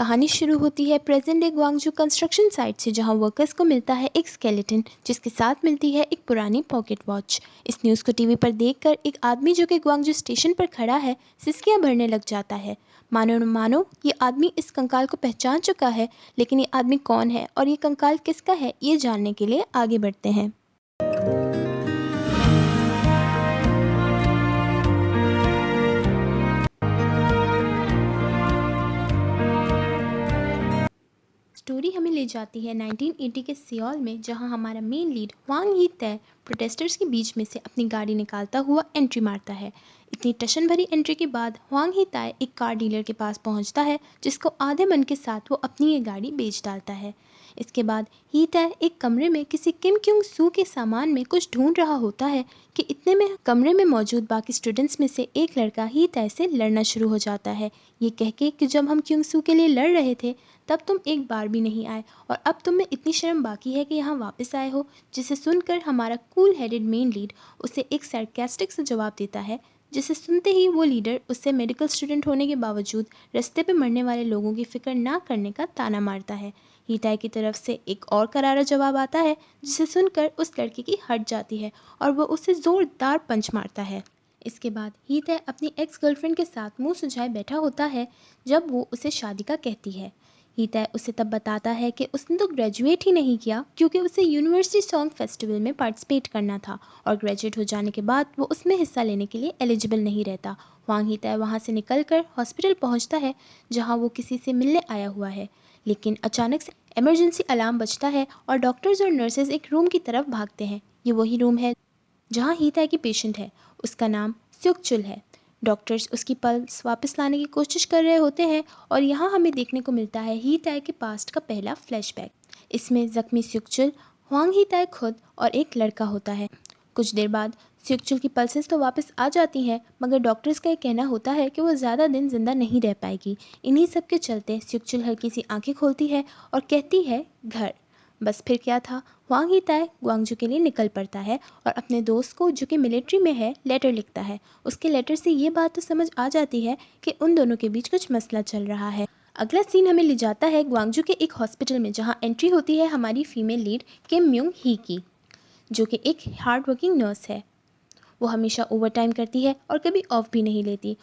कहानी शुरू होती है present day Gwangju construction site से, जहां वर्कर्स को मिलता है एक स्केलेटन जिसके साथ मिलती है एक पुरानी पॉकेट वॉच। इस न्यूज़ को टीवी पर देखकर एक आदमी जो कि ग्वांगजू स्टेशन पर खड़ा है सिसकियां भरने लग जाता है। मानो न मानो ये आदमी इस कंकाल को पहचान चुका है, लेकिन ये आदमी कौन है और ये कंकाल किसका है, ये जानने के लिए आगे बढ़ते हैं। स्टोरी हमें ले जाती है 1980 के सियोल में, जहां हमारा मेन लीड वांग ही तय प्रोटेस्टर्स के बीच में से अपनी गाड़ी निकालता हुआ एंट्री मारता है। इतनी टशन भरी एंट्री के बाद वांग ही ताय एक कार डीलर के पास पहुंचता है, जिसको आधे मन के साथ वो अपनी ये गाड़ी बेच डालता है। इसके बाद ही तय एक कमरे में किसी किम क्योंग सू के सामान में कुछ ढूंढ रहा होता है कि इतने में कमरे में मौजूद बाकी स्टूडेंट्स में से एक लड़का ही तय से लड़ना शुरू हो जाता है, ये कह के कि जब हम क्योंग सू के लिए लड़ रहे थे तब तुम एक बार भी नहीं आए और अब तुम में इतनी शर्म बाकी है कि यहाँ वापस आए हो। जिसे सुनकर हमारा कूल हेडेड मेन लीड उसे एक सरकास्टिक से जवाब देता है, जिसे सुनते ही वो लीडर उससे मेडिकल स्टूडेंट होने के बावजूद रास्ते पे मरने वाले लोगों की फिक्र ना करने का ताना मारता है। हीताई की तरफ से एक और करारा जवाब आता है, जिसे सुनकर उस लड़की की हट जाती है और वो उसे जोरदार पंच मारता है। इसके बाद हीताई अपनी एक्स गर्लफ्रेंड के साथ मुंह सुझाए बैठा होता है जब वो उसे शादी का कहती है। हीताई उसे तब बताता है कि उसने तो ग्रेजुएट ही नहीं किया क्योंकि उसे यूनिवर्सिटी सॉन्ग फेस्टिवल में पार्टिसिपेट करना था और ग्रेजुएट हो जाने के बाद वो उसमें हिस्सा लेने के लिए एलिजिबल नहीं रहता। वांग हीताई वहाँ से निकलकर हॉस्पिटल पहुँचता है, जहाँ वो किसी से मिलने आया हुआ है, लेकिन अचानक से इमरजेंसी अलार्म बजता है और डॉक्टर्स और नर्सेज एक रूम की तरफ भागते हैं। ये वही रूम है जहाँ हीताई की पेशेंट है, उसका नाम स्युकचुल है। डॉक्टर्स उसकी पल्स वापस लाने की कोशिश कर रहे होते हैं और यहाँ हमें देखने को मिलता है हीताई के पास्ट का पहला फ्लैशबैक। इसमें जख्मी स्युकचुल, हुआंग हीताई खुद और एक लड़का होता है। कुछ देर बाद स्युकचुल की पल्सेस तो वापस आ जाती हैं, मगर डॉक्टर्स का ये कहना होता है कि वो ज़्यादा दिन जिंदा नहीं रह पाएगी। इन्हीं सब के चलते स्युकचुल हल्की सी आंखें खोलती है और कहती है घर। बस फिर क्या था, वांग हीताई ग्वांगजू के लिए निकल पड़ता है और अपने दोस्त को, जो कि मिलिट्री में है, लेटर लिखता है। उसके लेटर से ये बात तो समझ आ जाती है कि उन दोनों के बीच कुछ मसला चल रहा है। अगला सीन हमें ले जाता है ग्वांगजू के एक हॉस्पिटल में, जहाँ एंट्री होती है हमारी फीमेल लीड किम म्यूंग ही की, जो कि एक हार्ड वर्किंग नर्स है। वो हमेशा ओवर टाइम करती है और कभी ऑफ भी नहीं लेती।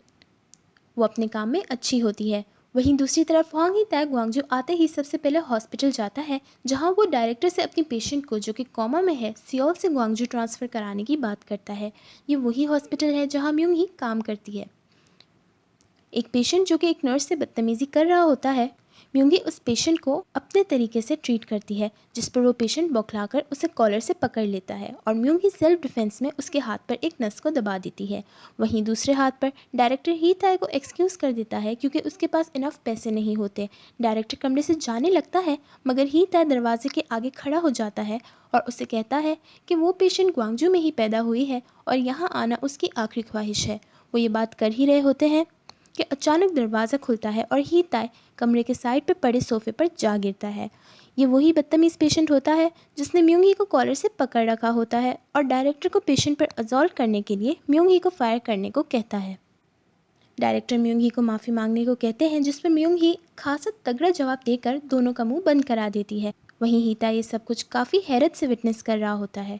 वो अपने काम में अच्छी होती है। वहीं दूसरी तरफ वांग हीताई ग्वांगजू आते ही सबसे पहले हॉस्पिटल जाता है, जहां वो डायरेक्टर से अपनी पेशेंट को, जो कि कोमा में है, सियोल से ग्वांगजू ट्रांसफ़र कराने की बात करता है। ये वही हॉस्पिटल है जहां म्यूंग ही काम करती है। एक पेशेंट जो कि एक नर्स से बदतमीज़ी कर रहा होता है, म्यूंगी उस पेशेंट को अपने तरीके से ट्रीट करती है, जिस पर वो पेशेंट बौखलाकर उसे कॉलर से पकड़ लेता है और म्यूंगी सेल्फ डिफेंस में उसके हाथ पर एक नस को दबा देती है। वहीं दूसरे हाथ पर डायरेक्टर ही ताई को एक्सक्यूज़ कर देता है क्योंकि उसके पास इनफ पैसे नहीं होते। डायरेक्टर कमरे से जाने लगता है, मगर ही ताई दरवाजे के आगे खड़ा हो जाता है और उसे कहता है कि वो पेशेंट ग्वांगजू में ही पैदा हुई है और यहाँ आना उसकी आखिरी ख्वाहिश है। वो ये बात कर ही रहे होते हैं कि अचानक दरवाज़ा खुलता है और ही ताई कमरे के साइड पे पड़े सोफे पर जा गिरता है। ये वही बदतमीज़ पेशेंट होता है जिसने म्यूंगी को कॉलर से पकड़ रखा होता है और डायरेक्टर को पेशेंट पर असॉल्ट करने के लिए म्यूंगी को फायर करने को कहता है। डायरेक्टर म्यूंगी को माफ़ी मांगने को कहते हैं, जिस पर म्यूंगी खासा तगड़ा जवाब देकर दोनों का मुंह बंद करा देती है। वहीं हीता ये सब कुछ काफ़ी हैरत से विटनेस कर रहा होता है।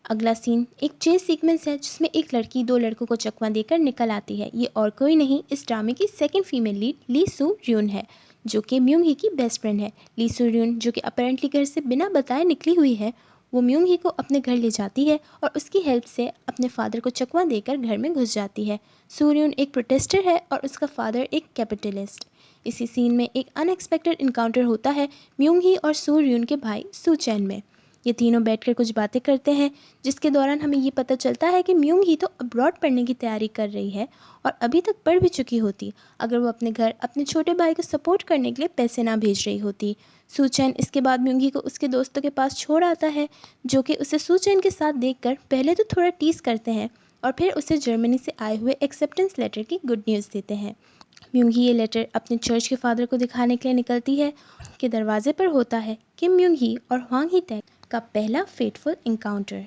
अगला सीन एक चेस सीक्वेंस है, जिसमें एक लड़की दो लड़कों को चकमा देकर निकल आती है। ये और कोई नहीं, इस ड्रामे की सेकंड फीमेल लीड ली सू र्यून है, जो कि म्यूंग ही की बेस्ट फ्रेंड है। ली सू र्यून, जो कि अपेरेंटली घर से बिना बताए निकली हुई है, वो म्यूंग ही को अपने घर ले जाती है और उसकी हेल्प से अपने फादर को चकमा देकर घर में घुस जाती है। सू र्यून एक प्रोटेस्टर है और उसका फादर एक कैपिटलिस्ट। इसी सीन में एक अनएक्सपेक्टेड इनकाउंटर होता है म्यूंग ही और सू र्यून के भाई सू चैन में। ये तीनों बैठकर कुछ बातें करते हैं, जिसके दौरान हमें ये पता चलता है कि म्यूंग ही तो अब्रॉड पढ़ने की तैयारी कर रही है और अभी तक पढ़ भी चुकी होती अगर वो अपने घर अपने छोटे भाई को सपोर्ट करने के लिए पैसे ना भेज रही होती। सूचैन इसके बाद म्यूंग ही को उसके दोस्तों के पास छोड़ आता है, जो कि उसे सूचैन के साथ देखकर पहले तो थोड़ा टीस करते हैं और फिर उसे जर्मनी से आए हुए एक्सेप्टेंस लेटर की गुड न्यूज़ देते हैं। म्यूंगी ये लेटर अपने चर्च के फादर को दिखाने के लिए निकलती है कि दरवाजे पर होता है किम म्यूंग ही और हुआंग ही तै का पहला फेटफुल इनकाउंटर।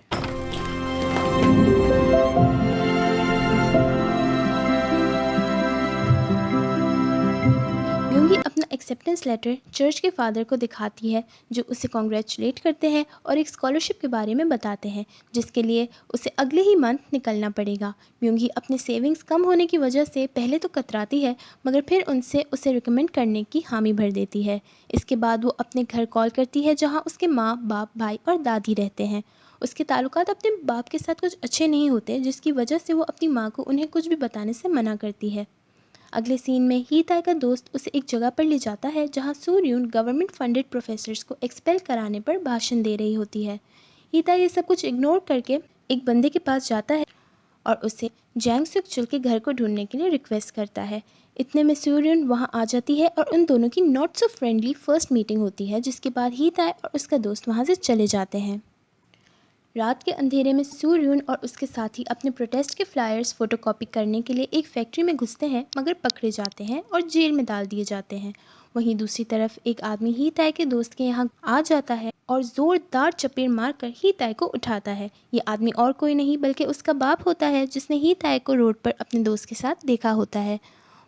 म्यूंगी अपना एक्सेप्टेंस लेटर चर्च के फादर को दिखाती है, जो उसे कॉन्ग्रेचुलेट करते हैं और एक स्कॉलरशिप के बारे में बताते हैं जिसके लिए उसे अगले ही मंथ निकलना पड़ेगा। म्यूंगी अपने सेविंग्स कम होने की वजह से पहले तो कतराती है, मगर फिर उनसे उसे रिकमेंड करने की हामी भर देती है। इसके बाद वो अपने घर कॉल करती है जहाँ उसके माँ बाप, भाई और दादी रहते हैं। उसके ताल्लुकात अपने बाप के साथ कुछ अच्छे नहीं होते, जिसकी वजह से वो अपनी माँ को उन्हें कुछ भी बताने से मना करती है। अगले सीन में ही ताई का दोस्त उसे एक जगह पर ले जाता है जहाँ सूर्यून गवर्नमेंट फंडेड प्रोफेसर्स को एक्सपेल कराने पर भाषण दे रही होती है। ही ताई ये सब कुछ इग्नोर करके एक बंदे के पास जाता है और उसे जैंग सुक चुल के घर को ढूंढने के लिए रिक्वेस्ट करता है। इतने में सूर्यून वहाँ आ जाती है और उन दोनों की not so friendly first meeting होती है, जिसके बाद ही ताई और उसका दोस्त वहाँ से चले जाते हैं। रात के अंधेरे में सूर्यून और उसके साथी अपने प्रोटेस्ट के फ्लायर्स फोटोकॉपी करने के लिए एक फैक्ट्री में घुसते हैं, मगर पकड़े जाते हैं और जेल में डाल दिए जाते हैं। वहीं दूसरी तरफ एक आदमी ही ताई के दोस्त के यहाँ आ जाता है और जोरदार चपेट मारकर ही ताई को उठाता है। ये आदमी और कोई नहीं बल्कि उसका बाप होता है, जिसने ही ताई को रोड पर अपने दोस्त के साथ देखा होता है।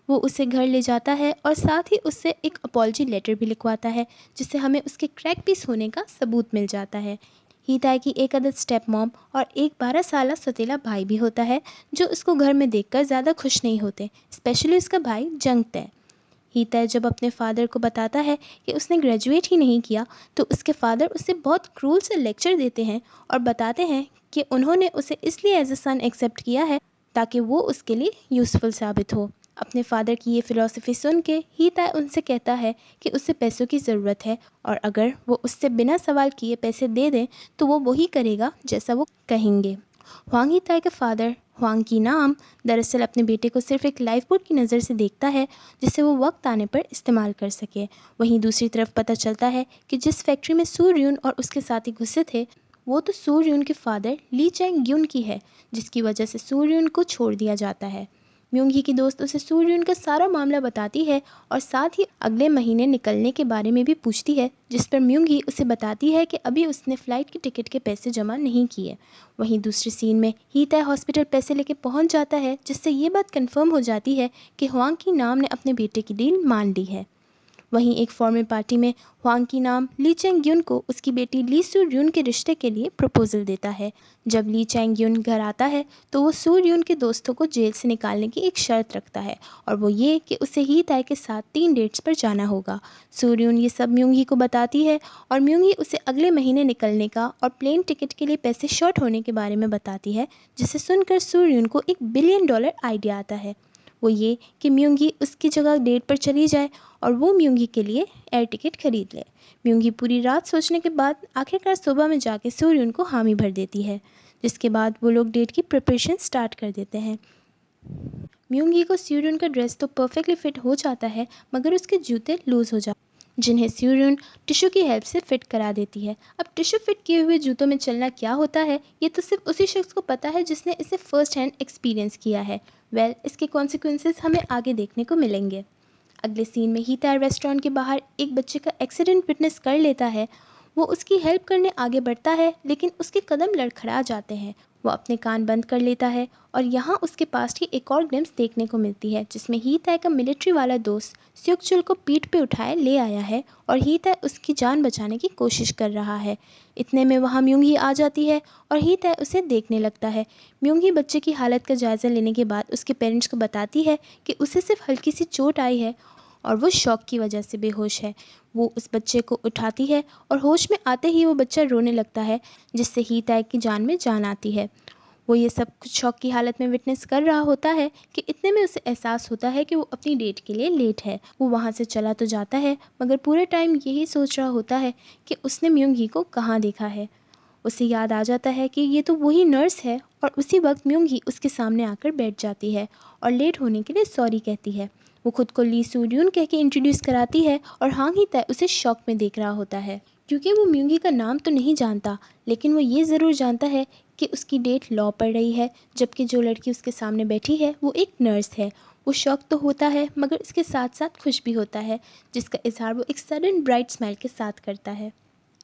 वो उसे घर ले जाता है और साथ ही उससे एक अपॉलजी लेटर भी लिखवाता है, जिससे हमें उसके क्रैक पीस होने का सबूत मिल जाता है। ही ताई की एक अदद स्टेप मॉम और एक 12 साल सौतेला भाई भी होता है, जो उसको घर में देखकर ज़्यादा खुश नहीं होते, स्पेशली उसका भाई जंग तय। ही ताई जब अपने फादर को बताता है कि उसने ग्रेजुएट ही नहीं किया, तो उसके फादर उसे बहुत क्रूल से लेक्चर देते हैं और बताते हैं कि उन्होंने उसे इसलिए एज अ सन एक्सेप्ट किया है ताकि वो उसके लिए यूज़फुल साबित हो। अपने फादर की ये फ़िलॉसफी सुन के ही ताई उनसे कहता है कि उसे पैसों की ज़रूरत है और अगर वो उससे बिना सवाल किए पैसे दे दें तो वो वही करेगा जैसा वो कहेंगे। हुआंग ही ताई का फादर हुआंग की नाम दरअसल अपने बेटे को सिर्फ एक लाइफ बोट की नज़र से देखता है, जिसे वो वक्त आने पर इस्तेमाल कर सके। वहीं दूसरी तरफ पता चलता है कि जिस फैक्ट्री में सूर्यून और उसके साथी घुसे थे, वो तो सूर्यून के फादर ली चैंग ग्युन की है, जिसकी वजह से सूर्यून को छोड़ दिया जाता है। म्यूंगी की दोस्त उसे सूर्यून का सारा मामला बताती है और साथ ही अगले महीने निकलने के बारे में भी पूछती है, जिस पर म्यूंगी उसे बताती है कि अभी उसने फ़्लाइट के टिकट के पैसे जमा नहीं किए। वहीं दूसरे सीन में ही ताई हॉस्पिटल पैसे लेके पहुंच जाता है, जिससे ये बात कंफर्म हो जाती है कि हुआंग की नाम ने अपने बेटे की डील मान ली है। वहीं एक फॉर्मल पार्टी में हुआंग की नाम ली चैंग ग्युन को उसकी बेटी ली सूर्यून के रिश्ते के लिए प्रपोजल देता है। जब ली चैंग ग्युन घर आता है तो वो सूर्यून के दोस्तों को जेल से निकालने की एक शर्त रखता है, और वो ये कि उसे ही ताई के साथ 3 डेट्स पर जाना होगा। सूर्यून ये सब म्यूंगी को बताती है और म्यूंगी उसे अगले महीने निकलने का और प्लेन टिकट के लिए पैसे शॉर्ट होने के बारे में बताती है, जिसे सुनकर सूर्यून को $1 बिलियन आइडिया आता है। वो ये कि म्यूंगी उसकी जगह डेट पर चली जाए और वो म्यूंगी के लिए एयर टिकट खरीद ले। म्यूंगी पूरी रात सोचने के बाद आखिरकार सुबह में जाके सूर्यून को हामी भर देती है, जिसके बाद वो लोग डेट की प्रिपरेशन स्टार्ट कर देते हैं। म्यूंगी को सूर्यून का ड्रेस तो परफेक्टली फिट हो जाता है, मगर उसके जूते लूज़ हो जाते हैं, जिन्हें सूर्यून टिश्यू की हेल्प से फिट करा देती है। अब टिश्यू फिट किए हुए जूतों में चलना क्या होता है, ये तो सिर्फ उसी शख्स को पता है जिसने इसे फर्स्ट हैंड एक्सपीरियंस किया है। इसके कॉन्सिक्वेंसेस हमें आगे देखने को मिलेंगे। अगले सीन में ही ताई रेस्टोरेंट के बाहर एक बच्चे का एक्सीडेंट विटनेस कर लेता है। वो उसकी हेल्प करने आगे बढ़ता है, लेकिन उसके कदम लड़खड़ा जाते हैं। वो अपने कान बंद कर लेता है और यहाँ उसके पास की एक और ग्लिम्स देखने को मिलती है, जिसमें ही ताई का मिलिट्री वाला दोस्त स्युक चुल को पीठ पे उठाए ले आया है और ही ताई उसकी जान बचाने की कोशिश कर रहा है। इतने में वहाँ म्यूंगी आ जाती है और ही ताई उसे देखने लगता है। म्यूंगी बच्चे की हालत का जायज़ा लेने के बाद उसके पेरेंट्स को बताती है कि उसे सिर्फ हल्की सी चोट आई है और वो शॉक की वजह से बेहोश है। वो उस बच्चे को उठाती है और होश में आते ही वो बच्चा रोने लगता है, जिससे ही ताई की जान में जान आती है। वो ये सब कुछ शॉक की हालत में विटनेस कर रहा होता है कि इतने में उसे एहसास होता है कि वो अपनी डेट के लिए लेट है। वो वहाँ से चला तो जाता है, मगर पूरे टाइम यही सोच रहा होता है कि उसने म्यूंगी को कहाँ देखा है। उसे याद आ जाता है कि ये तो वही नर्स है, और उसी वक्त म्यूंगी उसके सामने आकर बैठ जाती है और लेट होने के लिए सॉरी कहती है। वो खुद को ली सूर्यून कह के इंट्रोड्यूस कराती है और हांग ही ताई उसे शॉक में देख रहा होता है, क्योंकि वो म्यूंगी का नाम तो नहीं जानता, लेकिन वो ये ज़रूर जानता है कि उसकी डेट लॉ पढ़ रही है, जबकि जो लड़की उसके सामने बैठी है वो एक नर्स है। वो शॉक तो होता है, मगर इसके साथ साथ खुश भी होता है, जिसका इजहार वो एक सडन ब्राइट स्माइल के साथ करता है।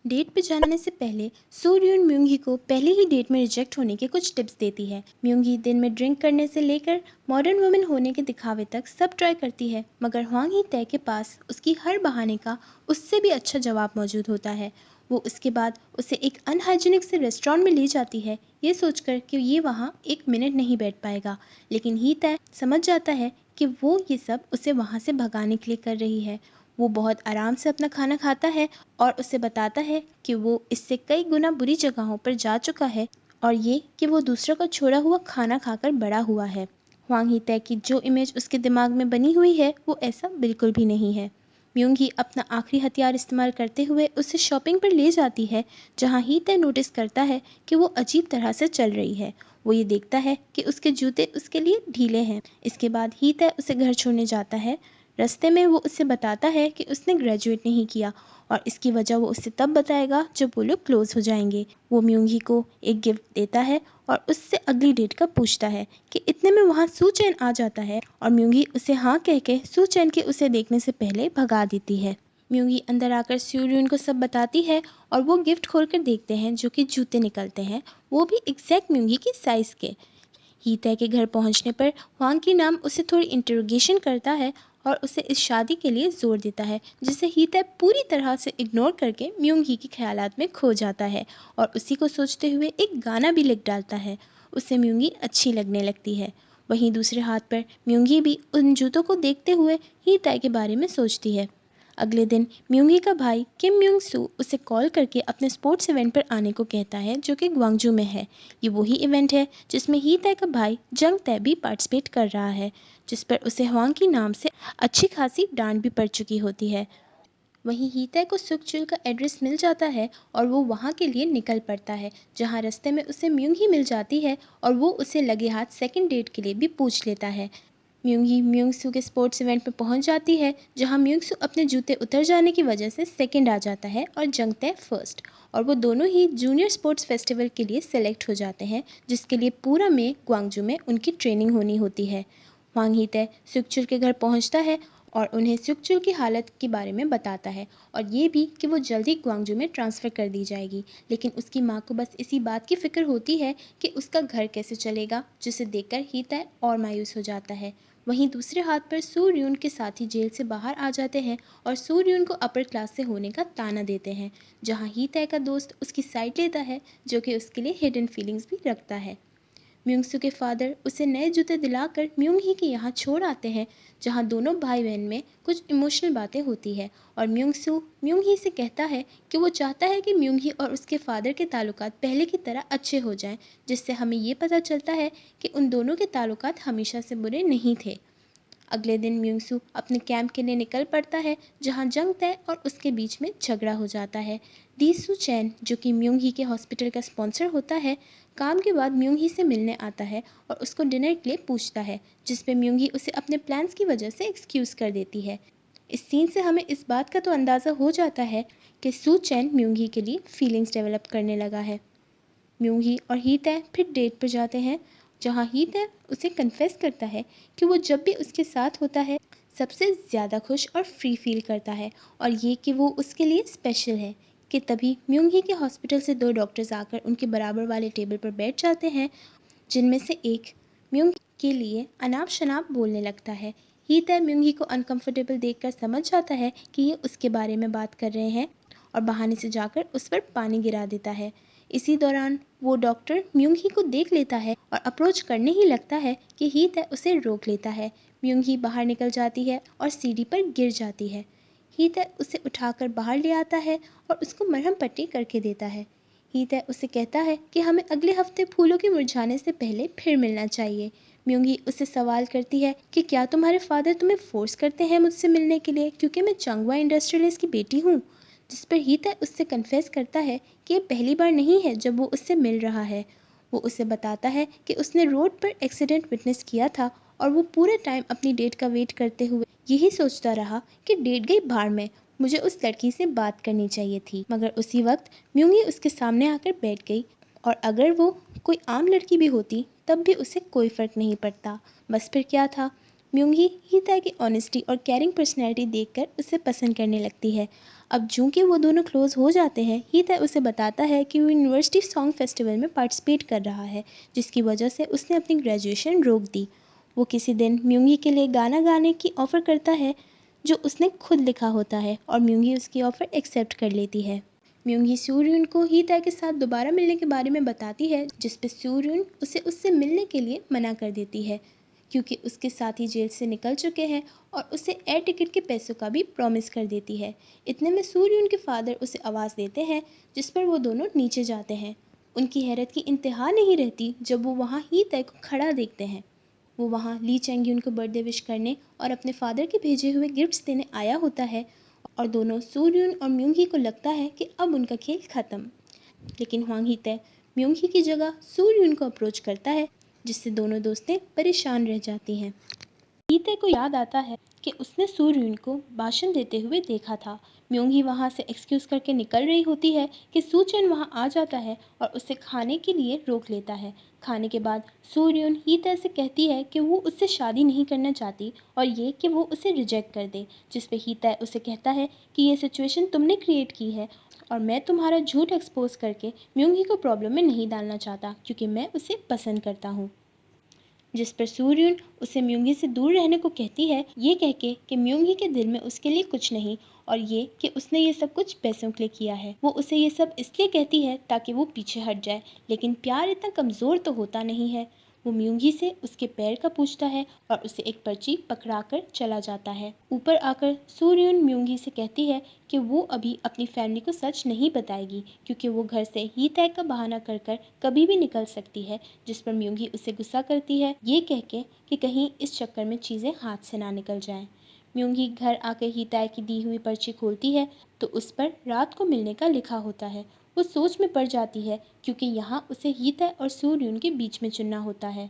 डेट पे जाने से पहले सूर्यून म्यूंगी को पहले ही डेट में रिजेक्ट होने के कुछ टिप्स देती है। म्यूंगी दिन में ड्रिंक करने से लेकर मॉडर्न वुमेन होने के दिखावे तक सब ट्राई करती है, मगर ह्वांग ही तय के पास उसकी हर बहाने का उससे भी अच्छा जवाब मौजूद होता है। वो उसके बाद उसे एक अनहाइजीनिक से रेस्टोरेंट में ले जाती है, ये सोचकर कि ये वहाँ एक मिनट नहीं बैठ पाएगा। लेकिन ही तय समझ जाता है कि वो ये सब उसे वहाँ से भगाने के लिए कर रही है। वो बहुत आराम से अपना खाना खाता है और उसे बताता है कि वो इससे कई गुना बुरी जगहों पर जा चुका है और ये कि वो दूसरों का छोड़ा हुआ खाना खाकर बड़ा हुआ है। ह्वांग ही तय की जो इमेज उसके दिमाग में बनी हुई है वो ऐसा बिल्कुल भी नहीं है। म्यूंग ही अपना आखिरी हथियार इस्तेमाल करते हुए उसे शॉपिंग पर ले जाती है, जहाँ ही तय नोटिस करता है कि वो अजीब तरह से चल रही है। वो ये देखता है कि उसके जूते उसके लिए ढीले हैं। इसके बाद ही तय उसे घर छोड़ने जाता है। रास्ते में वो उसे बताता है कि उसने ग्रेजुएट नहीं किया और इसकी वजह वो उसे तब बताएगा जब वो लोग क्लोज हो जाएंगे। वो म्यूंगी को एक गिफ्ट देता है और उससे अगली डेट का पूछता है कि इतने में वहाँ सू चैन आ जाता है और म्यूंगी उसे हाँ कह के सू चैन के उसे देखने से पहले भगा देती है। म्यूंगी अंदर आकर स्यूरियन को सब बताती है और वो गिफ्ट खोलकर देखते हैं जो कि जूते निकलते हैं, वो भी एग्जैक्ट म्यूंगी की साइज़ के। ही तय के घर पहुंचने पर हुआंग की नाम उसे थोड़ी इंटरोगेशन करता है और उसे इस शादी के लिए जोर देता है, जिसे ही तय पूरी तरह से इग्नोर करके म्यूंग ही के ख्यालात में खो जाता है और उसी को सोचते हुए एक गाना भी लिख डालता है। उसे म्यूंगी अच्छी लगने लगती है। वहीं दूसरे हाथ पर म्यूंगी भी उन जूतों को देखते हुए ही तय के बारे में सोचती है। अगले दिन म्यूंगी का भाई किम म्यूंग सू उसे कॉल करके अपने स्पोर्ट्स इवेंट पर आने को कहता है, जो कि ग्वांगजू में है। ये वही इवेंट है जिसमें ही तय का भाई जंग तय भी पार्टिसिपेट कर रहा है, जिस पर उसे हुआंग की नाम से अच्छी खासी डांट भी पड़ चुकी होती है। वहीं ही तय को सुकचुल का एड्रेस मिल जाता है और वो वहाँ के लिए निकल पड़ता है, जहाँ रास्ते में उसे म्यूंग ही मिल जाती है और वो उसे लगे हाथ सेकंड डेट के लिए भी पूछ लेता है। म्यूंगी म्यूंगसू के स्पोर्ट्स इवेंट में पहुंच जाती है, जहां म्यूंगसू अपने जूते उतर जाने की वजह से सेकंड आ जाता है और जंग तय फर्स्ट, और वो दोनों ही जूनियर स्पोर्ट्स फेस्टिवल के लिए सेलेक्ट हो जाते हैं, जिसके लिए पूरा में ग्वांगजू में उनकी ट्रेनिंग होनी होती है। वांग ही तय सुकचुल के घर पहुंचता है और उन्हें सुकचुल की हालत के बारे में बताता है और ये भी कि वो जल्दी ग्वांगजू में ट्रांसफ़र कर दी जाएगी। लेकिन उसकी माँ को बस इसी बात की फ़िक्र होती है कि उसका घर कैसे चलेगा, जिसे देखकर ही तय और मायूस हो जाता है। वहीं दूसरे हाथ पर सूर्यून के साथी जेल से बाहर आ जाते हैं और सूर्यून को अपर क्लास से होने का ताना देते हैं, जहां ही तय का दोस्त उसकी साइड लेता है, जो कि उसके लिए हिडन फीलिंग्स भी रखता है। म्यूंगसू के फादर उसे नए जूते दिलाकर म्यूंग ही के यहाँ छोड़ आते हैं, जहाँ दोनों भाई बहन में कुछ इमोशनल बातें होती है और म्यूंगसू म्यूंग ही से कहता है कि वो चाहता है कि म्यूंग ही और उसके फादर के ताल्लुकात पहले की तरह अच्छे हो जाएं, जिससे हमें ये पता चलता है कि उन दोनों के ताल्लुकात हमेशा से बुरे नहीं थे। अगले दिन म्यूंगसू अपने कैंप के लिए निकल पड़ता है, जहां जंग तय और उसके बीच में झगड़ा हो जाता है। दी सू चैन, जो कि म्यूंग ही के हॉस्पिटल का स्पॉन्सर होता है, काम के बाद म्यूंग ही से मिलने आता है और उसको डिनर के लिए पूछता है, जिस पे म्यूंग ही उसे अपने प्लान्स की वजह से एक्सक्यूज़ कर देती है। इस सीन से हमें इस बात का तो अंदाज़ा हो जाता है कि सू चैन म्यूंग ही के लिए फीलिंग्स डेवलप करने लगा है। म्यूंगी और ही तय फिर डेट पर जाते हैं, जहाँ ही तय उसे कन्फेस करता है कि वो जब भी उसके साथ होता है सबसे ज़्यादा खुश और फ्री फील करता है, और ये कि वो उसके लिए स्पेशल है। कि तभी म्यूंगी के हॉस्पिटल से दो डॉक्टर्स आकर उनके बराबर वाले टेबल पर बैठ जाते हैं, जिनमें से एक म्यूंग के लिए अनाप शनाप बोलने लगता है। ही तय म्यूंगी को अनकंफर्टेबल देखकर समझ जाता है कि ये उसके बारे में बात कर रहे हैं और बहाने से जाकर उस पर पानी गिरा देता है। इसी दौरान वो डॉक्टर म्यूंग ही को देख लेता है और अप्रोच करने ही लगता है कि ही तय उसे रोक लेता है। म्यूंग ही बाहर निकल जाती है और सीढ़ी पर गिर जाती है। ही तय उसे उठाकर बाहर ले आता है और उसको मरहम पट्टी करके देता है। ही तय उसे कहता है कि हमें अगले हफ्ते फूलों के मुरझाने से पहले फिर मिलना चाहिए। म्यूंगी उससे सवाल करती है कि क्या तुम्हारे फादर तुम्हें फोर्स करते हैं मुझसे मिलने के लिए, क्योंकि मैं चंगवा इंडस्ट्रियलिस्ट की बेटी हूँ। जिस पर ही तय उससे कन्फेस करता है कि ये पहली बार नहीं है जब वो उससे मिल रहा है। वो उसे बताता है कि उसने रोड पर एक्सीडेंट विटनेस किया था और वो पूरे टाइम अपनी डेट का वेट करते हुए यही सोचता रहा कि डेट गई भाड़ में, मुझे उस लड़की से बात करनी चाहिए थी। मगर उसी वक्त म्यूंगी उसके सामने आकर बैठ गई, और अगर वो कोई आम लड़की भी होती तब भी उसे कोई फ़र्क नहीं पड़ता। बस फिर क्या था, म्यूंगी ही ताई की ऑनेस्टी और केयरिंग पर्सनैलिटी देखकर उसे पसंद करने लगती है। अब चूंकि वो दोनों क्लोज हो जाते हैं, ही ताई उसे बताता है कि वो यूनिवर्सिटी सॉन्ग फेस्टिवल में पार्टिसिपेट कर रहा है, जिसकी वजह से उसने अपनी ग्रेजुएशन रोक दी। वो किसी दिन म्यूंगी के लिए गाना गाने की ऑफ़र करता है जो उसने खुद लिखा होता है, और म्यूंगी उसकी ऑफ़र एक्सेप्ट कर लेती है। म्यूंगी सूर्युन को ही ताई के साथ दोबारा मिलने के बारे में बताती है, जिस पे सूर्युन उसे उससे मिलने के लिए मना कर देती है क्योंकि उसके साथी जेल से निकल चुके हैं, और उसे एयर टिकट के पैसों का भी प्रॉमिस कर देती है। इतने में सूर्युन के फादर उसे आवाज़ देते हैं, जिस पर वो दोनों नीचे जाते हैं। उनकी हैरत की इंतहा नहीं रहती जब वो वहाँ ही ताई को खड़ा देखते हैं। वो वहाँ ली चैंग्यून को बर्थडे विश करने और अपने फादर के भेजे हुए गिफ्ट्स देने आया होता है, और दोनों सूर्युन और म्यूंगी को लगता है कि अब उनका खेल खत्म। लेकिन हुआंग हीते म्यूंगी की जगह सूर्युन को अप्रोच करता है, जिससे दोनों दोस्तें परेशान रह जाती हैं। हीते को याद आता है कि उसने सूर्युन को भाषण देते हुए देखा था। म्योंगी वहाँ से एक्सक्यूज करके निकल रही होती है कि सूचन वहाँ आ जाता है और उसे खाने के लिए रोक लेता है। खाने के बाद सूर्युन हीते से कहती है कि वो उससे शादी नहीं करना चाहती, और ये कि वो उसे रिजेक्ट कर दे, जिस पे हीते उसे कहता है कि ये सिचुएशन तुमने क्रिएट की है और मैं तुम्हारा झूठ एक्सपोज करके म्योंगी को प्रॉब्लम में नहीं डालना चाहता, क्योंकि मैं उसे पसंद करता हूँ। जिस पर सूर्युन उसे म्योंगी से दूर रहने को कहती है, ये कह के कि म्योंगी के दिल में उसके लिए कुछ नहीं, और ये कि उसने ये सब कुछ पैसों के लिए किया है। वो उसे ये सब इसलिए कहती है ताकि वो पीछे हट जाए, लेकिन प्यार इतना कमज़ोर तो होता नहीं है। वो म्योंगी से उसके पैर का पूछता है और उसे एक पर्ची पकड़ा कर चला जाता है। ऊपर आकर सूर्युन म्योंगी से कहती है कि वो अभी अपनी फैमिली को सच नहीं बताएगी, क्योंकि वो घर से ही तय का बहाना कर कर कभी भी निकल सकती है। जिस पर म्योंगी उसे गुस्सा करती है, ये कह के कि कहीं इस चक्कर में चीज़ें हाथ से ना निकल जाएं। म्योंगी घर आकर हीताई की दी हुई पर्ची खोलती है तो उस पर रात को मिलने का लिखा होता है। वो सोच में पड़ जाती है, क्योंकि यहाँ उसे हीताई और सूर्युन के बीच में चुनना होता है।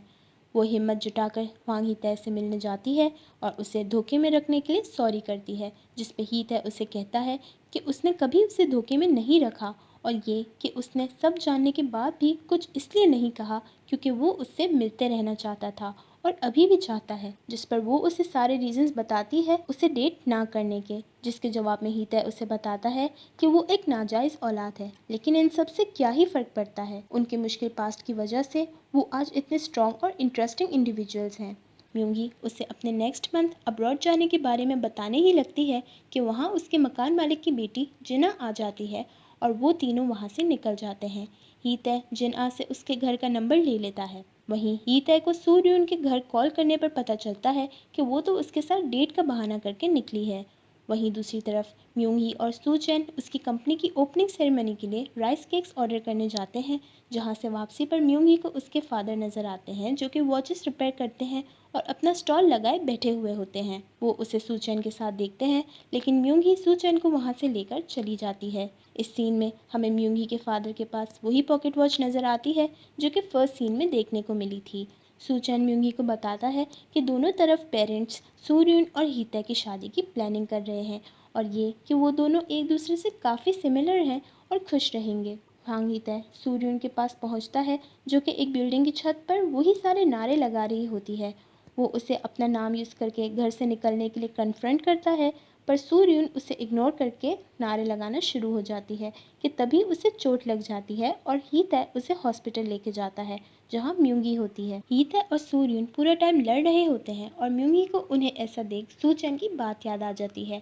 वो हिम्मत जुटाकर वांग हीताई से मिलने जाती है और उसे धोखे में रखने के लिए सॉरी करती है, जिस पे हीताई उसे कहता है कि उसने कभी उसे धोखे में नहीं रखा, और ये कि उसने सब जानने के बाद भी कुछ इसलिए नहीं कहा क्योंकि वो उससे मिलते रहना चाहता था और अभी भी चाहता है। जिस पर वो उसे सारे रीजंस बताती है उसे डेट ना करने के, जिसके जवाब में हीते उसे बताता है कि वो एक नाजायज़ औलाद है, लेकिन इन सब से क्या ही फ़र्क पड़ता है। उनके मुश्किल पास्ट की वजह से वो आज इतने स्ट्रॉन्ग और इंटरेस्टिंग इंडिविजुअल्स हैं। म्योंगी उसे अपने नेक्स्ट मंथ अब्रॉड जाने के बारे में बताने ही लगती है कि वहाँ उसके मकान मालिक की बेटी जिना आ जाती है, और वो तीनों वहाँ से निकल जाते हैं। हीते जिना से उसके घर का नंबर ले लेता है। वहीं हीते को सूर्युन के घर कॉल करने पर पता चलता है कि वो तो उसके साथ डेट का बहाना करके निकली है। वहीं दूसरी तरफ म्योंगी और सूचैन उसकी कंपनी की ओपनिंग सेरेमनी के लिए राइस केक्स ऑर्डर करने जाते हैं, जहां से वापसी पर म्योंगी को उसके फादर नजर आते हैं, जो कि वॉचेस रिपेयर करते हैं और अपना स्टॉल लगाए बैठे हुए होते हैं। वो उसे सूचैन के साथ देखते हैं, लेकिन म्योंगी सूचैन को वहां से लेकर चली जाती है। इस सीन में हमें म्योंगी के फादर के पास वही पॉकेट वॉच नजर आती है जो कि फर्स्ट सीन में देखने को मिली थी। सूचैन म्योंगी को बताता है कि दोनों तरफ पेरेंट्स सूर्युन और हीते की शादी की प्लानिंग कर रहे हैं, और ये कि वो दोनों एक दूसरे से काफ़ी सिमिलर हैं और खुश रहेंगे। हांग हीते सूर्युन के पास पहुंचता है, जो कि एक बिल्डिंग की छत पर वही सारे नारे लगा रही होती है। वो उसे अपना नाम यूज़ करके घर से निकलने के लिए कन्फ्रंट करता है, पर सूर्युन उसे इग्नोर करके नारे लगाना शुरू हो जाती है कि तभी उसे चोट लग जाती है और हीते उसे हॉस्पिटल लेके जाता है, जहाँ म्योंगी होती है। हीते और सूर्युन पूरा टाइम लड़ रहे होते हैं और म्योंगी को उन्हें ऐसा देख सूचैन की बात याद आ जाती है।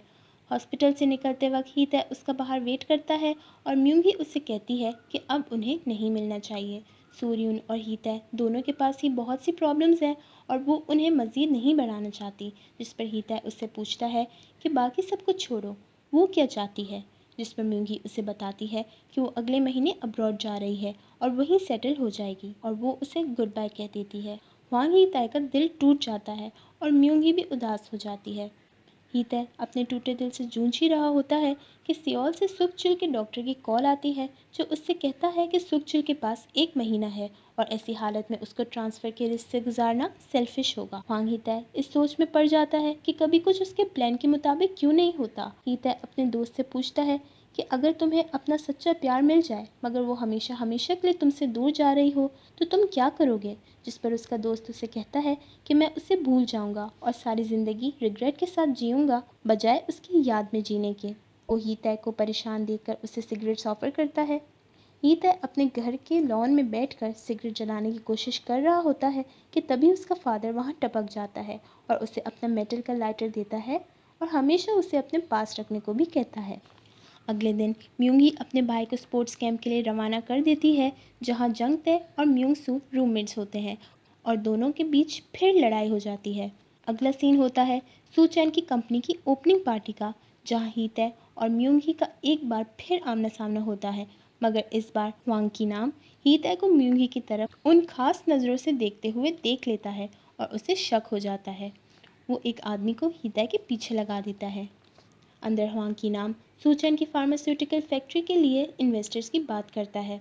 हॉस्पिटल से निकलते वक्त हीते उसका बाहर वेट करता है और म्योंगी उससे कहती है कि अब उन्हें नहीं मिलना चाहिए। सूर्युन और हीते दोनों के पास ही बहुत सी प्रॉब्लम्स हैं और वो उन्हें मज़ीद नहीं बढ़ाना चाहती, जिस पर हीते उससे पूछता है कि बाकी सब कुछ छोड़ो, वो क्या चाहती है। जिस पर म्योंगी उसे बताती है कि वो अगले महीने अब्रॉड जा रही है और वहीं सेटल हो जाएगी, और वो उसे गुड बाय कह देती है। वहाँ ही ताई का दिल टूट जाता है और म्योंगी भी उदास हो जाती है। हीते अपने टूटे दिल से जूझ ही रहा होता है कि सियोल से सुखचिल के डॉक्टर की कॉल आती है, जो उससे कहता है कि सुखचिल के पास 1 महीना है और ऐसी हालत में उसको ट्रांसफ़र के रिस्क से गुजारना सेल्फिश होगा। ह्वांग हीतै इस सोच में पड़ जाता है कि कभी कुछ उसके प्लान के मुताबिक क्यों नहीं होता। हीतै अपने दोस्त से पूछता है कि अगर तुम्हें अपना सच्चा प्यार मिल जाए मगर वो हमेशा हमेशा के लिए तुमसे दूर जा रही हो तो तुम क्या करोगे। जिस पर उसका दोस्त उसे कहता है कि मैं उसे भूल जाऊंगा और सारी ज़िंदगी रिग्रेट के साथ जीऊंगा बजाय उसकी याद में जीने के। वो हीतै को परेशान देखकर उसे सिगरेट्स ऑफर करता है। हीतै अपने घर के लॉन में बैठकर सिगरेट जलाने की कोशिश कर रहा होता है कि तभी उसका फादर वहां टपक जाता है और उसे अपना मेटल का लाइटर देता है और हमेशा उसे अपने पास रखने को भी कहता है। अगले दिन म्यूंगी अपने भाई को स्पोर्ट्स कैंप के लिए रवाना कर देती है जहां जंग तय और म्यूंग सू रूममेट्स होते हैं और दोनों के बीच फिर लड़ाई हो जाती है। अगला सीन होता है सू चैन की कंपनी की ओपनिंग पार्टी का जहां हीतै और म्यूंगी का एक बार फिर आमना सामना होता है मगर इस बार ह्वांग की नाम हीतै को म्यूंगी की तरफ उन खास नज़रों से देखते हुए देख लेता है और उसे शक हो जाता है। वो एक आदमी को हीतै के पीछे लगा देता है। अंदर ह्वांग की नाम सूचैन की फार्मास्यूटिकल फैक्ट्री के लिए इन्वेस्टर्स की बात करता है।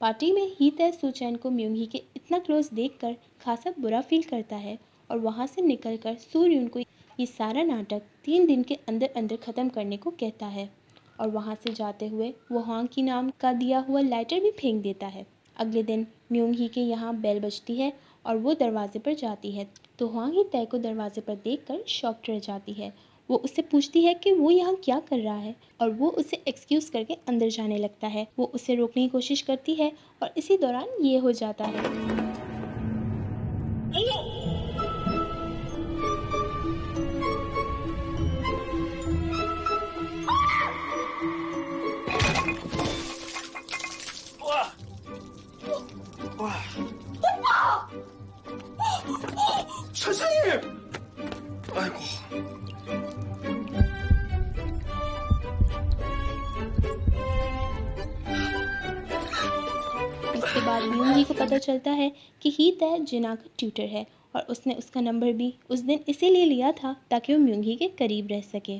पार्टी में हीतै सूचैन को म्यूंगी के इतना क्लोज देखकर खासा बुरा फील करता है और वहां से निकलकर सूर्युन को ये सारा नाटक 3 दिन के अंदर अंदर ख़त्म करने को कहता है और वहां से जाते हुए वो ह्वांग की नाम का दिया हुआ लाइटर भी फेंक देता है। अगले दिन म्यूंगी के यहाँ बेल बजती है और वो दरवाजे पर जाती है तो ह्वांग हीतै को दरवाजे पर देखकर शॉक्ड रह जाती है। वो उससे पूछती है कि वो यहाँ क्या कर रहा है और वो उसे एक्सक्यूज़ करके अंदर जाने लगता है। वो उसे रोकने की कोशिश करती है और इसी दौरान ये हो जाता है। 선생님! 아이고. इसके बाद म्यूंगी को पता चलता है कि हीतै जिना का ट्यूटर है और उसने उसका नंबर भी उस दिन इसीलिए लिया था ताकि वो म्यूंगी के करीब रह सके।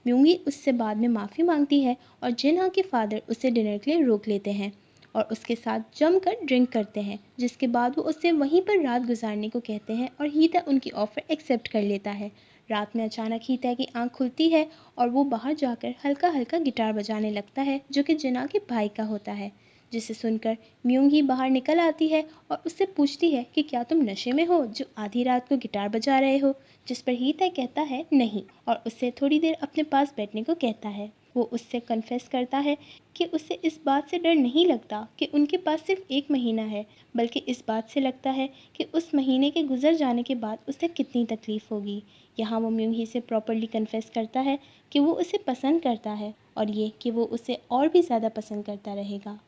म्यूंगी उससे बाद में माफ़ी मांगती है और जिना के फादर उसे डिनर के लिए रोक लेते हैं और उसके साथ जमकर ड्रिंक करते हैं जिसके बाद वो उससे वहीं पर रात गुजारने को कहते हैं और हीतै उनकी ऑफ़र एक्सेप्ट कर लेता है। रात में अचानक हीतै की आंख खुलती है और वो बाहर जाकर हल्का हल्का गिटार बजाने लगता है जो कि जिना के भाई का होता है। जिसे सुनकर म्यूंगी बाहर निकल आती है और उससे पूछती है कि क्या तुम नशे में हो जो आधी रात को गिटार बजा रहे हो। जिस पर हीतै कहता है नहीं और उससे थोड़ी देर अपने पास बैठने को कहता है। वो उससे कन्फेस करता है कि उसे इस बात से डर नहीं लगता कि उनके पास सिर्फ 1 महीना है बल्कि इस बात से लगता है कि उस महीने के गुजर जाने के बाद उसे कितनी तकलीफ़ होगी। यहाँ वो म्यूंगी से प्रॉपरली कन्फेस करता है कि वो उसे पसंद करता है और ये कि वो उसे और भी ज़्यादा पसंद करता रहेगा।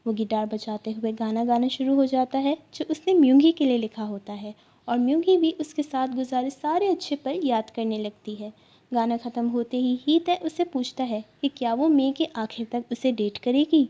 वो गिटार बजाते हुए गाना गाना शुरू हो जाता है जो उसने म्यूंगी के लिए लिखा होता है और म्यूंगी भी उसके साथ गुजारे सारे अच्छे पल याद करने लगती है। गाना ख़त्म होते ही हीतै उससे पूछता है कि क्या वो मई के आखिर तक उसे डेट करेगी।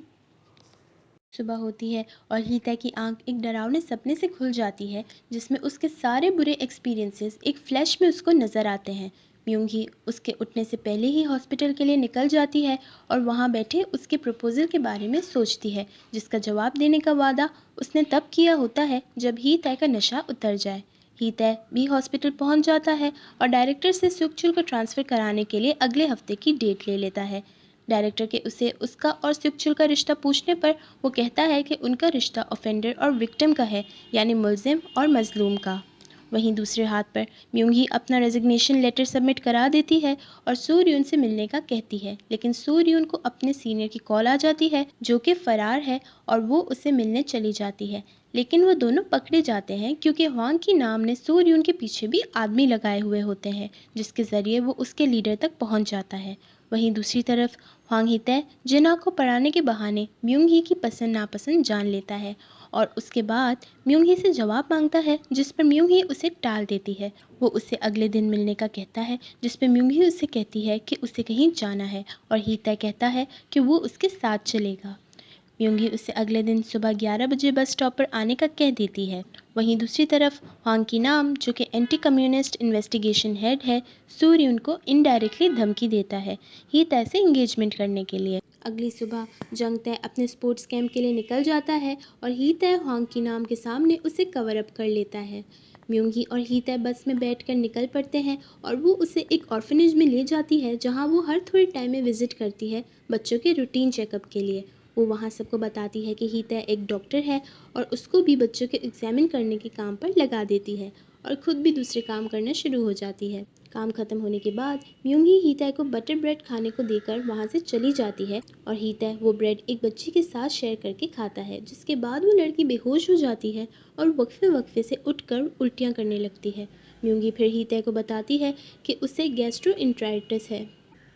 सुबह होती है और हीतै की आंख एक डरावने सपने से खुल जाती है जिसमें उसके सारे बुरे एक्सपीरियंसेस एक फ्लैश में उसको नज़र आते हैं। म्यूंगी उसके उठने से पहले ही हॉस्पिटल के लिए निकल जाती है और वहां बैठे उसके प्रपोजल के बारे में सोचती है जिसका जवाब देने का वादा उसने तब किया होता है जब हीतै का नशा उतर जाए। हीतै भी हॉस्पिटल पहुंच जाता है और डायरेक्टर से सुकचुल को ट्रांसफ़र कराने के लिए अगले हफ्ते की डेट ले लेता है। डायरेक्टर के उसे उसका और सुकचुल का रिश्ता पूछने पर वो कहता है कि उनका रिश्ता ऑफेंडर और विक्टिम का है यानी मुल्जिम और मजलूम का। वहीं दूसरे हाथ पर म्यूंगी अपना रेजिग्नेशन लेटर सबमिट करा देती है और सूर्युन से मिलने का कहती है लेकिन सूर्युन को अपने सीनियर की कॉल आ जाती है जो कि फ़रार है और वो उससे मिलने चली जाती है लेकिन वो दोनों पकड़े जाते हैं क्योंकि ह्वांग की नाम ने सूर्युन के पीछे भी आदमी लगाए हुए होते हैं जिसके ज़रिए वो उसके लीडर तक पहुंच जाता है। वहीं दूसरी तरफ ह्वांग हीतै जिना को पढ़ाने के बहाने म्यूंगी की पसंद नापसंद जान लेता है और उसके बाद म्यूंगी से जवाब मांगता है जिस पर म्यूंगी उसे टाल देती है। वो उससे अगले दिन मिलने का कहता है जिस पर म्यूंगी उससे कहती है कि उसे कहीं जाना है और हीतै कहता है कि वो उसके साथ चलेगा। म्यूंगी उससे अगले दिन सुबह 11 बजे बस स्टॉप पर आने का कह देती है। वहीं दूसरी तरफ ह्वांग की नाम जो कि एंटी कम्युनिस्ट इन्वेस्टिगेशन हेड है सूर्य उनको इनडायरेक्टली धमकी देता है हीतै से इंगेजमेंट करने के लिए। अगली सुबह जंग तय अपने स्पोर्ट्स कैंप के लिए निकल जाता है और ही तय हुआंग की नाम के सामने उसे कवर अप कर लेता है। म्यूंगी और ही तय बस में बैठकर निकल पड़ते हैं और वो उसे एक ऑर्फनेज में ले जाती है जहाँ वो हर थोड़े टाइम में विजिट करती है बच्चों के रूटीन चेकअप के लिए। वो वहाँ सबको बताती है कि ही तय एक डॉक्टर है और उसको भी बच्चों के एग्जामिन करने के काम पर लगा देती है और खुद भी दूसरे काम करना शुरू हो जाती है। काम खत्म होने के बाद म्यूंगी ही तय को बटर ब्रेड खाने को देकर वहाँ से चली जाती है और ही तय वो ब्रेड एक बच्ची के साथ शेयर करके खाता है, जिसके बाद वो लड़की बेहोश हो जाती है और वक्फे वक्फे से उठकर उल्टियाँ करने लगती है। म्यूंगी फिर ही तय को बताती है कि उसे गैस्ट्रोइंटेराइटिस है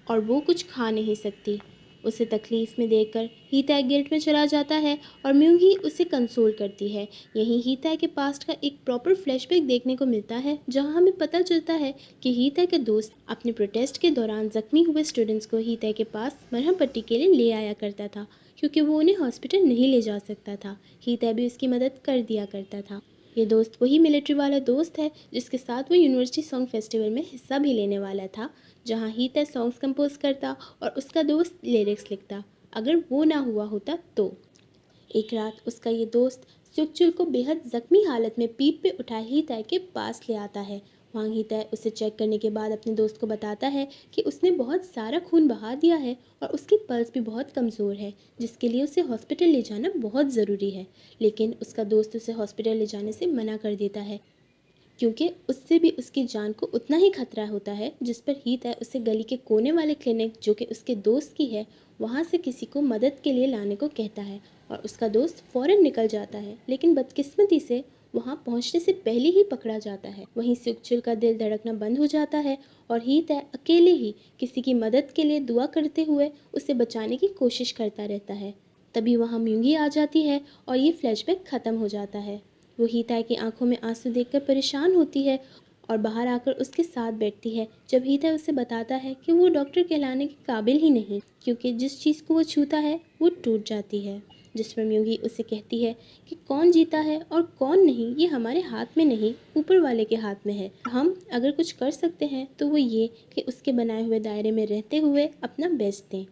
और वो कुछ खा नहीं सकती। उसे तकलीफ में देखकर ही तय गिल्ट में चला जाता है और म्यूंगी उसे कंसोल करती है। यहीं ही तय के पास्ट का एक प्रॉपर फ्लैशबैक देखने को मिलता है जहां हमें पता चलता है कि ही तय के दोस्त अपने प्रोटेस्ट के दौरान जख्मी हुए स्टूडेंट्स को ही तय के पास मरहम पट्टी के लिए ले आया करता था, क्योंकि वो उन्हें हॉस्पिटल नहीं ले जा सकता था। ही तय भी उसकी मदद कर दिया करता था। ये दोस्त वही मिलिट्री वाला दोस्त है जिसके साथ वो यूनिवर्सिटी सॉन्ग फेस्टिवल में हिस्सा भी लेने वाला था, जहाँ ही तय सॉन्ग्स कंपोज करता और उसका दोस्त लिरिक्स लिखता। अगर वो ना हुआ होता तो एक रात उसका ये दोस्त सुकचुल को बेहद जख्मी हालत में पीठ पे उठाए ही तय के पास ले आता है। वहाँ ही तय उसे चेक करने के बाद अपने दोस्त को बताता है कि उसने बहुत सारा खून बहा दिया है और उसकी पल्स भी बहुत कमज़ोर है, जिसके लिए उसे हॉस्पिटल ले जाना बहुत ज़रूरी है। लेकिन उसका दोस्त उसे हॉस्पिटल ले जाने से मना कर देता है, क्योंकि उससे भी उसकी जान को उतना ही खतरा होता है। जिस पर ही तय उसे गली के कोने वाले क्लिनिक, जो कि उसके दोस्त की है, वहाँ से किसी को मदद के लिए लाने को कहता है और उसका दोस्त फ़ौरन निकल जाता है, लेकिन बदकिस्मती से वहाँ पहुँचने से पहले ही पकड़ा जाता है। वहीं सुकचुल का दिल धड़कना बंद हो जाता है और ही तय अकेले ही किसी की मदद के लिए दुआ करते हुए उसे बचाने की कोशिश करता रहता है। तभी वहाँ म्यूंगी आ जाती है और ये फ्लैशबैक ख़त्म हो जाता है। वो ही तय की आंखों में आंसू देखकर परेशान होती है और बाहर आकर उसके साथ बैठती है, जब ही तय उसे बताता है कि वो डॉक्टर कहलाने के काबिल ही नहीं, क्योंकि जिस चीज़ को वो छूता है वो टूट जाती है। जिस पर म्यूंगी उसे कहती है कि कौन जीता है और कौन नहीं ये हमारे हाथ में नहीं, ऊपर वाले के हाथ में है। हम अगर कुछ कर सकते हैं तो वो ये कि उसके बनाए हुए दायरे में रहते हुए अपना बेस्ट दें,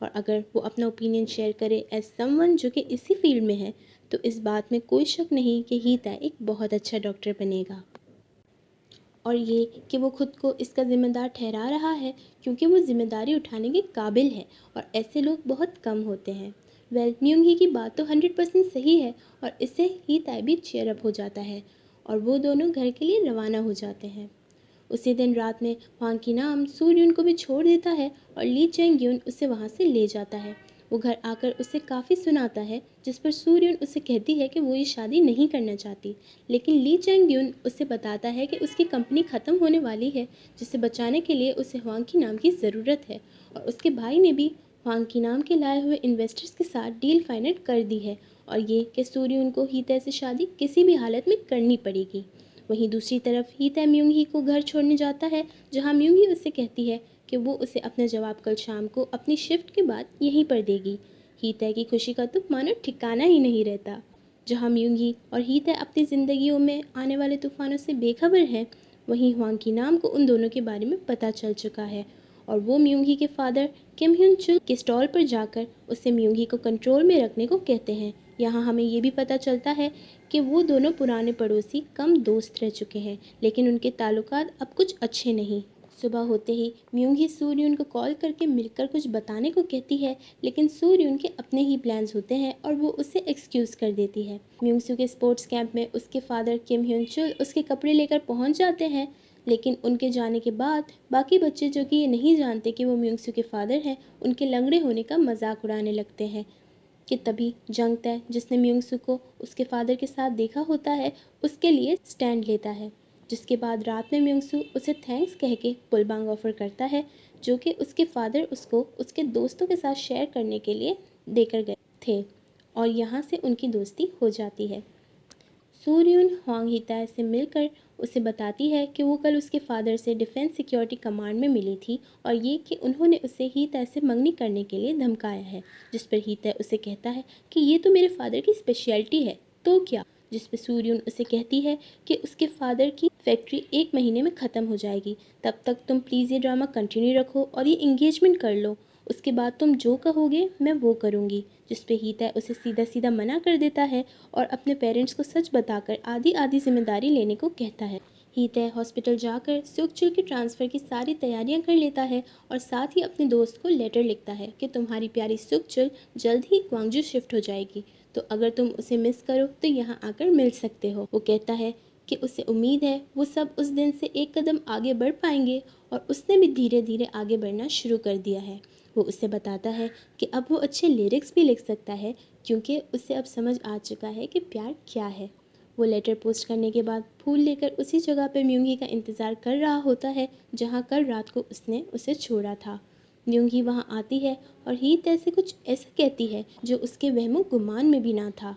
और अगर वो अपना ओपिनियन शेयर करे एज समवन जो कि इसी फील्ड में है, तो इस बात में कोई शक नहीं कि ही तय एक बहुत अच्छा डॉक्टर बनेगा। और ये कि वो खुद को इसका ज़िम्मेदार ठहरा रहा है क्योंकि वो ज़िम्मेदारी उठाने के काबिल है और ऐसे लोग बहुत कम होते हैं। वेल, म्यूंगी की बात तो 100% सही है और इससे ही तय भी चेयर अप हो जाता है और वो दोनों घर के लिए रवाना हो जाते हैं। उसी दिन रात में वांग की नाम सूर्युन को भी छोड़ देता है और ली चेंग यून उसे वहाँ से ले जाता है। वो घर आकर उसे काफ़ी सुनाता है, जिस पर सूर्युन उसे कहती है कि वो ये शादी नहीं करना चाहती, लेकिन ली चेंग यून उसे बताता है कि उसकी कंपनी ख़त्म होने वाली है, जिसे बचाने के लिए उसे हुआंग की नाम की ज़रूरत है और उसके भाई ने भी हुआंग की नाम के लाए हुए इन्वेस्टर्स के साथ डील फाइनल कर दी है और ये कि सूर्युन को ही तय से शादी किसी भी हालत में करनी पड़ेगी। वहीं दूसरी तरफ ही तय म्यूंगी को घर छोड़ने जाता है, जहां म्यूंगी उससे कहती है कि वो उसे अपना जवाब कल शाम को अपनी शिफ्ट के बाद यहीं पर देगी। ही तय की खुशी का तो मानो ठिकाना ही नहीं रहता। जहां म्यूंगी और ही तय अपनी ज़िंदगियों में आने वाले तूफानों से बेखबर हैं, वहीं हुआंग की नाम को उन दोनों के बारे में पता चल चुका है और वो म्यूंगी के फादर किम hyun चुल के स्टॉल पर जाकर उसे म्यूंगी को कंट्रोल में रखने को कहते हैं। यहाँ हमें ये भी पता चलता है कि वो दोनों पुराने पड़ोसी कम दोस्त रह चुके हैं, लेकिन उनके ताल्लुकात अब कुछ अच्छे नहीं। सुबह होते ही म्यूंगी सूर्युन को कॉल करके मिलकर कुछ बताने को कहती है, लेकिन सूर्युन के अपने ही प्लान्स होते हैं और वो उसे एक्सक्यूज़ कर देती है। म्यूंगसू के स्पोर्ट्स कैंप में उसके फादर किम hyun चुल उसके कपड़े लेकर पहुंच जाते हैं, लेकिन उनके जाने के बाद बाकी बच्चे, जो कि ये नहीं जानते कि वो म्यूंगसू के फादर हैं, उनके लंगड़े होने का मजाक उड़ाने लगते हैं। कि तभी जंग तय, जिसने म्यूंगसू को उसके फादर के साथ देखा होता है, उसके लिए स्टैंड लेता है। जिसके बाद रात में म्यूंगसू उसे थैंक्स कह के पुलबांग ऑफर करता है, जो कि उसके फादर उसको उसके दोस्तों के साथ शेयर करने के लिए देकर गए थे और यहाँ से उनकी दोस्ती हो जाती है। सूर्युन हुआंग हिताय से मिलकर उसे बताती है कि वो कल उसके फादर से डिफेंस सिक्योरिटी कमांड में मिली थी और ये कि उन्होंने उसे ही तय से मंगनी करने के लिए धमकाया है। जिस पर ही तय उसे कहता है कि ये तो मेरे फादर की स्पेशलिटी है, तो क्या। जिस पर सूर्युन उसे कहती है कि उसके फादर की फैक्ट्री 1 महीने में ख़त्म हो जाएगी, तब तक तुम प्लीज़ ये ड्रामा कंटिन्यू रखो और ये इंगेजमेंट कर लो। उसके बाद तुम जो कहोगे मैं वो करूँगी। जिस पे हीता उसे सीधा सीधा मना कर देता है और अपने पेरेंट्स को सच बताकर आधी आधी जिम्मेदारी लेने को कहता है। हीता हॉस्पिटल जाकर सुखचुल के ट्रांसफ़र की सारी तैयारियां कर लेता है और साथ ही अपने दोस्त को लेटर लिखता है कि तुम्हारी प्यारी सुखचुल जल्द ही ग्वांगजू शिफ्ट हो जाएगी, तो अगर तुम उसे मिस करो तो यहाँ आकर मिल सकते हो। वो कहता है कि उसे उम्मीद है वो सब उस दिन से एक कदम आगे बढ़ पाएंगे और उसने भी धीरे धीरे आगे बढ़ना शुरू कर दिया है। वो उसे बताता है कि अब वो अच्छे लिरिक्स भी लिख सकता है क्योंकि उसे अब समझ आ चुका है कि प्यार क्या है। वो लेटर पोस्ट करने के बाद फूल लेकर उसी जगह पर म्यूंगी का इंतज़ार कर रहा होता है जहाँ कल रात को उसने उसे छोड़ा था। म्यूंगी वहाँ आती है और हीत ऐसे कुछ ऐसा कहती है जो उसके वहमो गुमान में भी ना था।